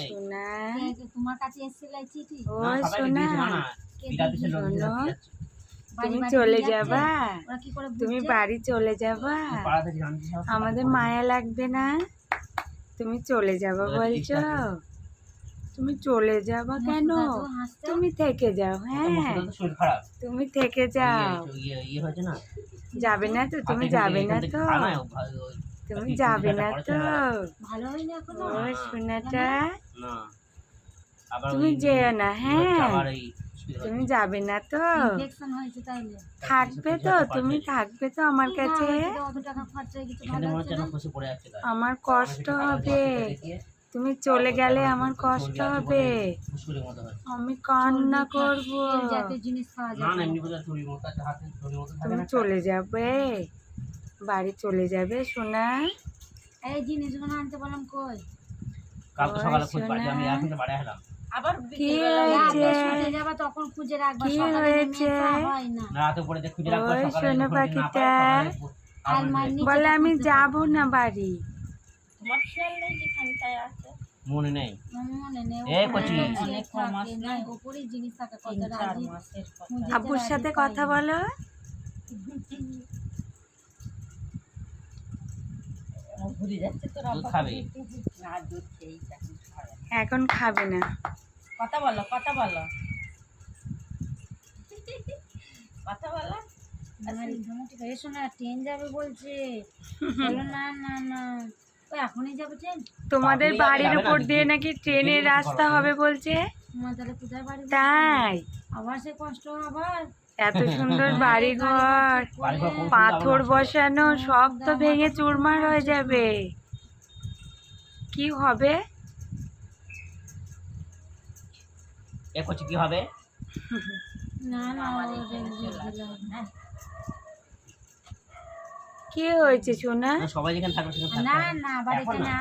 সোনা তোমার কাছে এসেছিল চিঠি? ও সোনা শোনো, তুমি চলে যাবা? তুমি বাড়ি চলে যাবা? আমাদের মায়া লাগবে না? তুমি চলে যাবা বলছো? তুমি চলে যাবা কেন? তুমি থেকে যাও। হ্যাঁ তুমি থেকে যাও। যাবে না তো? তুমি যাবে না তো? তুমি যাবে না তো? ভালো হয়নি এখনো? ও সোনাটা তুমি যেও না। হ্যাঁ তুমি যাবে না তো? ইনফেকশন হয়েছে তাইলে? থাকবে তো? তুমি থাকবে তো আমার কাছে? অত টাকা খরচা হয়ে গেছে, ভালো হচ্ছে না? আমার কষ্ট হবে, তুমি চলে গেলে আমার কষ্ট হবে, আমি কান্না করব। জাতীয় জিনিস খাওয়া যাবে না। তুমি চলে যাবে, বাড়ি চলে যাবে সোনা? এই জিনিসগুলো আনতে বললাম কই? কালকে সকালে খুঁজে বাড়ি আমি এখন বাড়ি এলাম। আবার কি হয়েছে? শুতে যাবা তখন খুঁজে রাখবা, কি সকালে হয়েছে? হয় না। রাতে পরে খুঁজে রাখবা, সকালে সোনা পাখিটা বলে আমি যাব না বাড়ি। তোমার খেয়াল নেই যেখানটায় আছে? মনে নেই। মনে নেই। এই কচি অনেক মাস না, উপরেই জিনিস থাকে কত রাজি। আব্বুর সাথে কথা বলো। ভুলে যাচ্ছে তো দুধ খাবে না, দুধ খেয়েই খাবে। এখন খাবে না। কথা বলো, কথা বলো, কথা বলো। এসো না, ট্রেন যাবে বলছে। বলো না না না, এখনই যাবে ট্রেন? তোমাদের বাড়ির উপর দিয়ে নাকি ট্রেনের রাস্তা হবে বলছে। তোমার তাহলে কোথায় বাড়ি? তাই আবার সে কষ্ট আবার। এত সুন্দর বাড়ি ঘর, পাথর বসানো, সব তো ভেঙে চুরমার হয়ে যাবে। কি হবে? কি হবে? না না, কি হয়েছে সোনা? না না, বাড়িতে না।